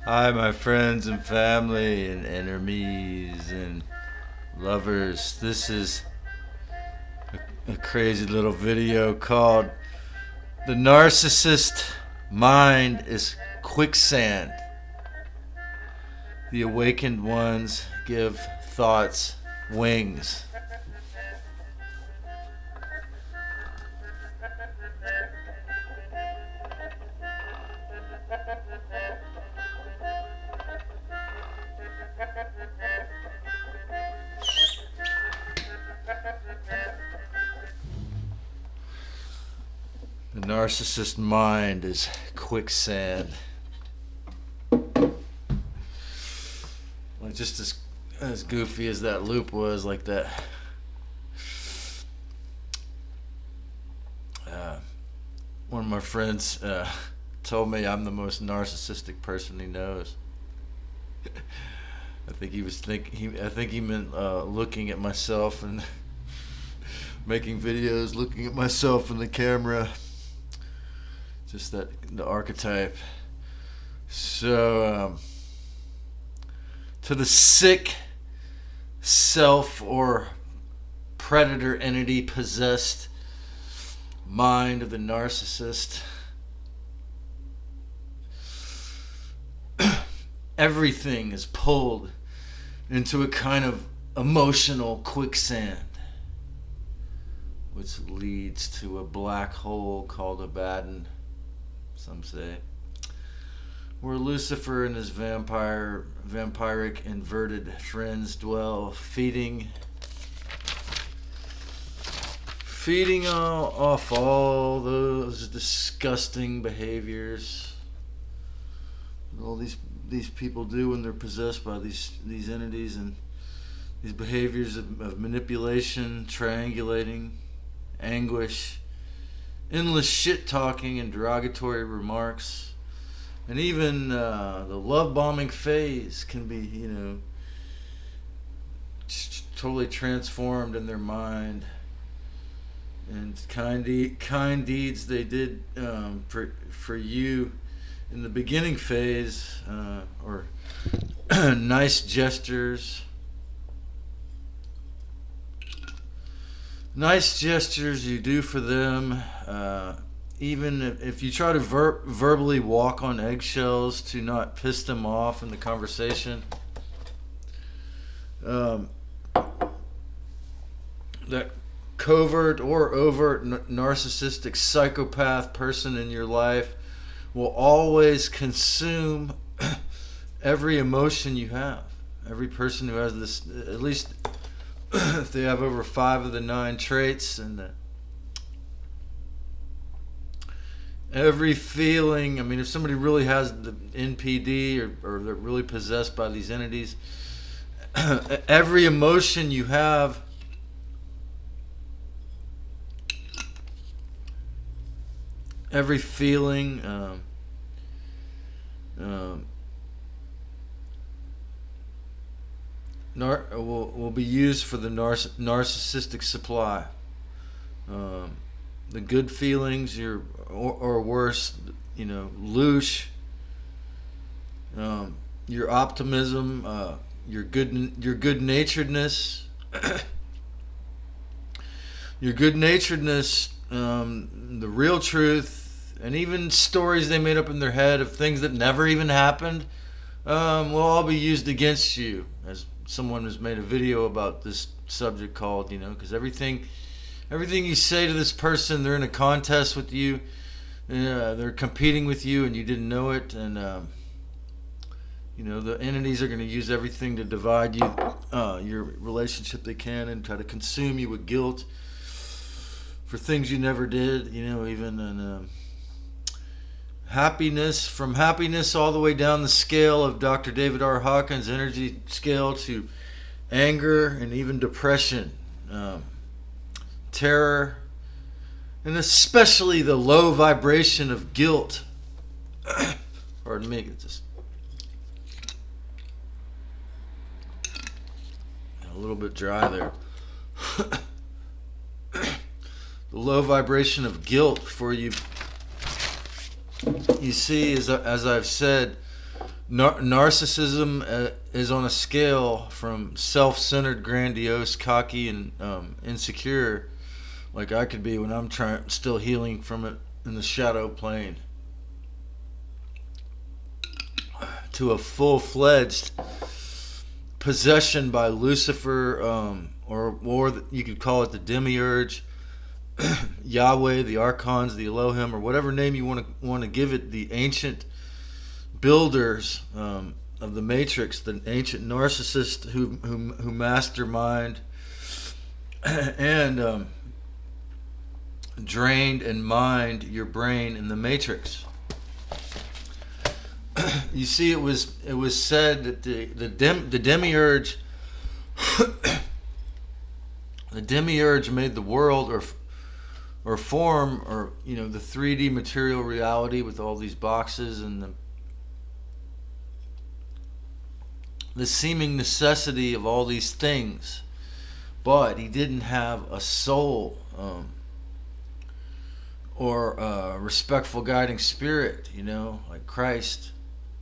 Hi, my friends and family and enemies and lovers. This is a crazy little video called The Narcissist Mind is Quicksand. The awakened ones give thoughts wings. The narcissist mind is quicksand. Like just as goofy as that loop was, like that. One of my friends told me I'm the most narcissistic person he knows. I think he meant looking at myself and making videos, looking at myself in the camera. Just that, the archetype. So, to the sick self or predator entity possessed mind of the narcissist, everything is pulled into a kind of emotional quicksand, which leads to a black hole called Abaddon, some say, where Lucifer and his vampiric inverted friends dwell, feeding off all those disgusting behaviors all these people do when they're possessed by these entities, and these behaviors of manipulation, triangulating, anguish, endless shit talking and derogatory remarks, and even the love bombing phase can be, totally transformed in their mind. And kind deeds they did for you in the beginning phase, or nice gestures. Nice gestures you do for them, even if you try to verbally walk on eggshells to not piss them off in the conversation. That covert or overt narcissistic psychopath person in your life will always consume every emotion you have. Every person who has this, at least if they have over 5 of the 9 traits, and every feeling. I mean, if somebody really has the NPD, or they're really possessed by these entities, every emotion you have every feeling will be used for the narcissistic supply. The good feelings, or worse, loosh, your optimism, your good-naturedness, the real truth, and even stories they made up in their head of things that never even happened, will all be used against you. As someone has made a video about this subject called, because everything you say to this person, they're in a contest with you, they're competing with you, and you didn't know it, and the entities are going to use everything to divide you, your relationship they can, and try to consume you with guilt for things you never did, even in happiness, from happiness all the way down the scale of Dr. David R. Hawkins' energy scale, to anger and even depression, terror, and especially the low vibration of guilt. Pardon me, it's just a little bit dry there. The low vibration of guilt for you. You see, as I've said, Narcissism is on a scale from self-centered, grandiose, cocky, and insecure, like I could be when I'm still healing from it in the shadow plane, to a full-fledged possession by Lucifer, or you could call it the Demiurge, Yahweh, the Archons, the Elohim, or whatever name you want to give it, the ancient builders of the Matrix, the ancient narcissist who mastermind and drained and mined your brain in the Matrix. You see, it was said that the Demiurge the Demiurge made the world, or form, or the 3D material reality with all these boxes and the seeming necessity of all these things, but he didn't have a soul, or a respectful guiding spirit, like Christ,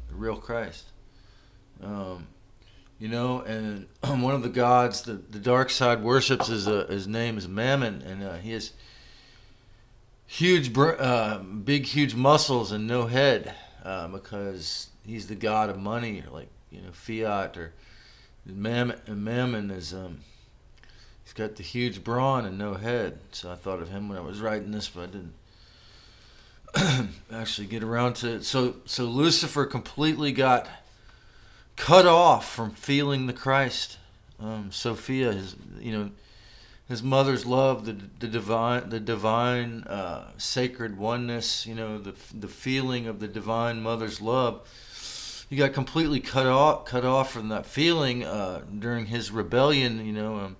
the real Christ. And one of the gods the dark side worships his name is Mammon, and he has huge muscles and no head, because he's the god of money, or like fiat, or Mammon is he's got the huge brawn and no head. So I thought of him when I was writing this, but I didn't actually get around to it. So Lucifer completely got cut off from feeling the Christ. Sophia, his mother's love, the divine sacred oneness, the feeling of the divine mother's love. He got completely cut off from that feeling during his rebellion,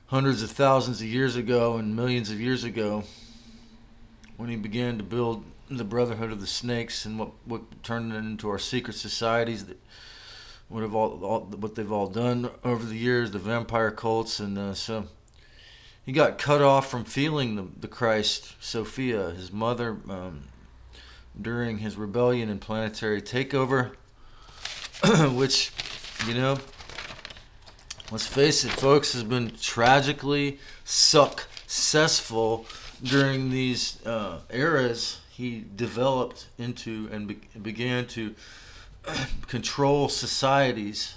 hundreds of thousands of years ago and millions of years ago, when he began to build the Brotherhood of the Snakes and what turned it into our secret societies, that what they've all done over the years, the vampire cults, and so he got cut off from feeling the Christ, Sophia, his mother, during his rebellion and planetary takeover, which, let's face it, folks, has been tragically successful during these eras. He developed into and began to control societies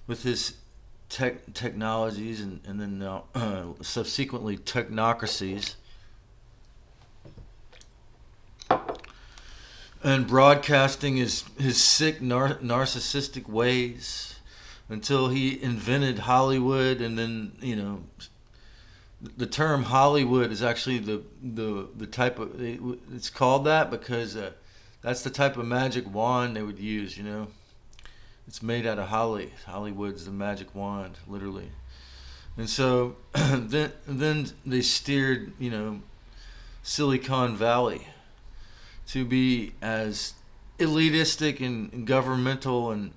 with his technologies and then now subsequently technocracies, and broadcasting his sick narcissistic ways until he invented Hollywood. And then the term Hollywood is actually the type of, it's called that because that's the type of magic wand they would use. It's made out of holly. Hollywood's the magic wand, literally. And so then they steered Silicon Valley to be as elitistic and governmental and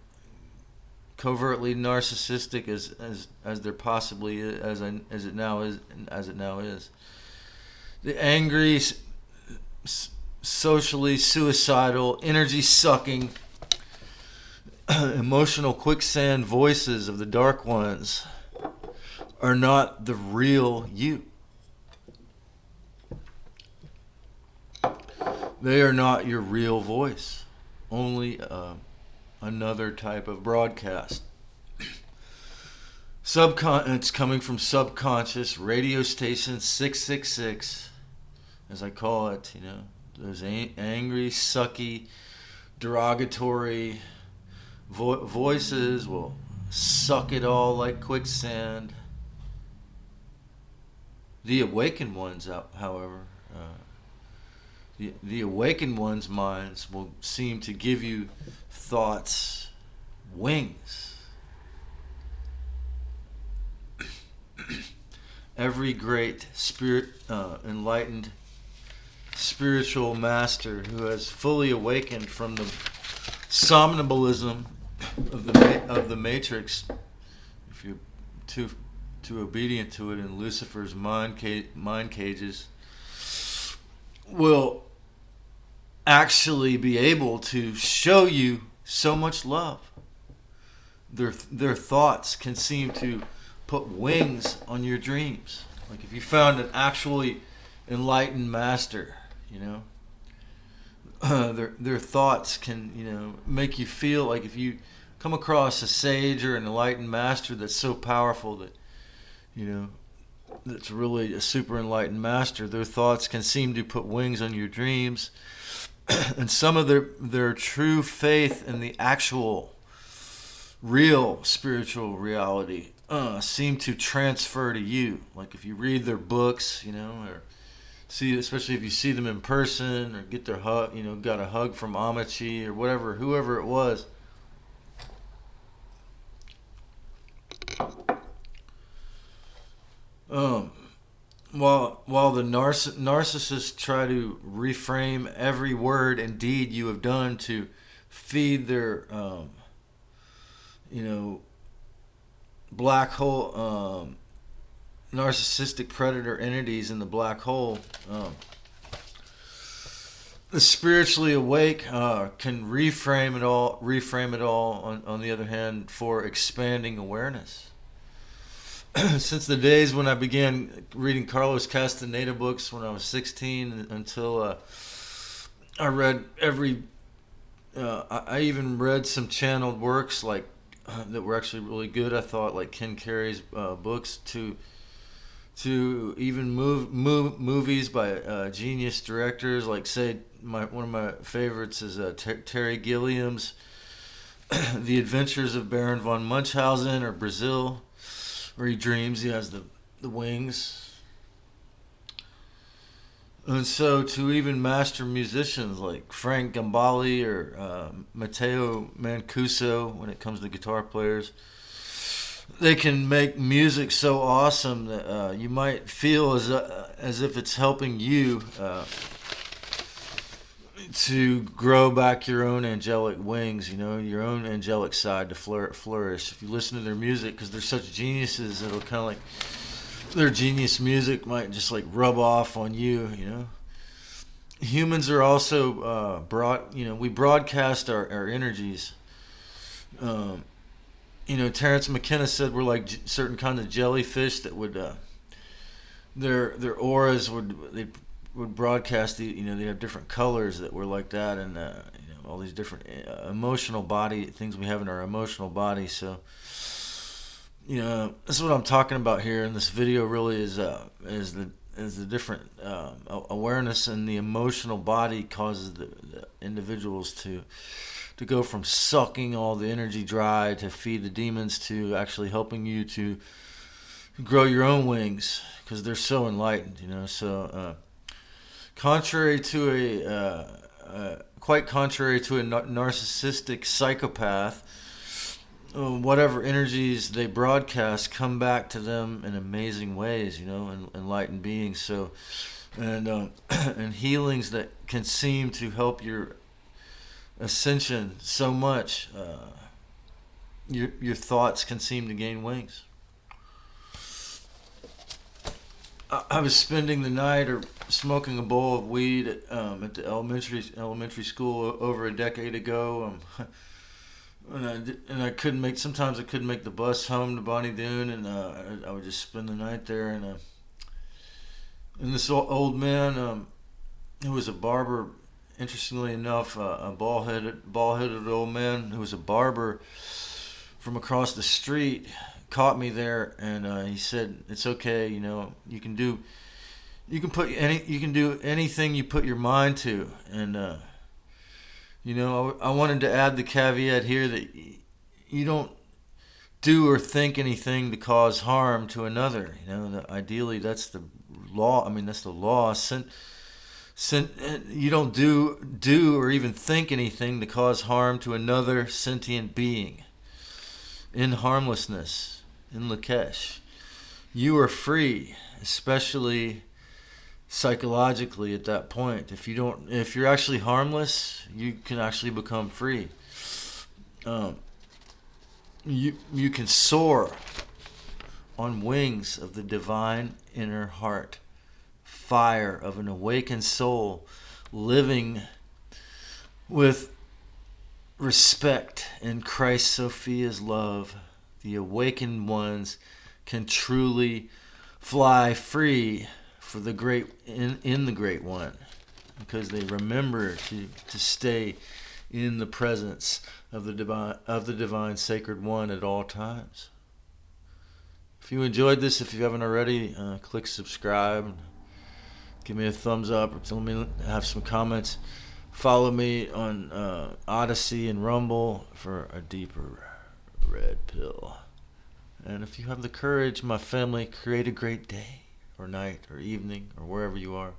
covertly narcissistic as there possibly is, as it now is. The angry, socially suicidal, energy sucking, emotional quicksand voices of the dark ones are not the real you. They are not your real voice. Only another type of broadcast. It's coming from subconscious radio station 666, as I call it. Those angry, sucky, derogatory voices will suck it all like quicksand. The awakened ones, however, the awakened ones' minds will seem to give you thoughts wings. Every great enlightened spiritual master who has fully awakened from the somnambulism of the Matrix, if you're too obedient to it in Lucifer's mind cages, will actually be able to show you so much love. Their thoughts can seem to put wings on your dreams. Like if you found an actually enlightened master, their thoughts can make you feel like if you come across a sage or an enlightened master that's so powerful that that's really a super enlightened master, their thoughts can seem to put wings on your dreams, and some of their true faith in the actual real spiritual reality seem to transfer to you. Like if you read their books, or see, especially if you see them in person or get their hug, got a hug from Amachi or whatever, whoever it was. While the narcissists try to reframe every word and deed you have done to feed their, black hole, narcissistic predator entities in the black hole, the spiritually awake can reframe it all. On the other hand, for expanding awareness. Since the days when I began reading Carlos Castaneda books when I was 16 until I read every, I even read some channeled works like that were actually really good. I thought like Ken Carey's books to even movies by genius directors like say one of my favorites is Terry Gilliam's The Adventures of Baron von Munchausen, or Brazil, where he dreams he has the wings. And so to even master musicians like Frank Gambale or Matteo Mancuso, when it comes to guitar players, they can make music so awesome that you might feel as if it's helping you to grow back your own angelic wings, your own angelic side to flourish. If you listen to their music, because they're such geniuses, it'll kind of like their genius music might just like rub off on you. Humans are also we broadcast our energies. Terrence McKenna said we're like certain kinds of jellyfish that would their auras would broadcast they have different colors that were like that, and all these different emotional body things we have in our emotional body. So this is what I'm talking about here in this video. Really is the different awareness in the emotional body causes the individuals to go from sucking all the energy dry to feed the demons to actually helping you to grow your own wings, because they're so enlightened. So contrary to quite contrary to a narcissistic psychopath, whatever energies they broadcast come back to them in amazing ways, enlightened beings. So, and healings that can seem to help your ascension so much, your thoughts can seem to gain wings. I was spending the night or smoking a bowl of weed at the elementary school over a decade ago. And I couldn't make. Sometimes I couldn't make the bus home to Bonnie Doon, and I would just spend the night there. And this old man, who was a barber, interestingly enough, a bald-headed old man who was a barber from across the street, caught me there, and he said, "It's okay. You can do anything you put your mind to." And I wanted to add the caveat here that you don't do or think anything to cause harm to another. Ideally, that's the law. That's the law. You don't do or even think anything to cause harm to another sentient being. In harmlessness, in Lakesh, you are free, especially psychologically at that point. If you're actually harmless, you can actually become free. You can soar on wings of the divine inner heart, fire of an awakened soul living With respect in Christ Sophia's love, the awakened ones can truly fly free for the great in the Great One, because they remember to stay in the presence of the divine sacred one at all times. If you enjoyed this, if you haven't already, click subscribe. Give me a thumbs up, or tell me, have some comments. Follow me on Odyssey and Rumble for a deeper red pill. And if you have the courage, my family, create a great day or night or evening or wherever you are.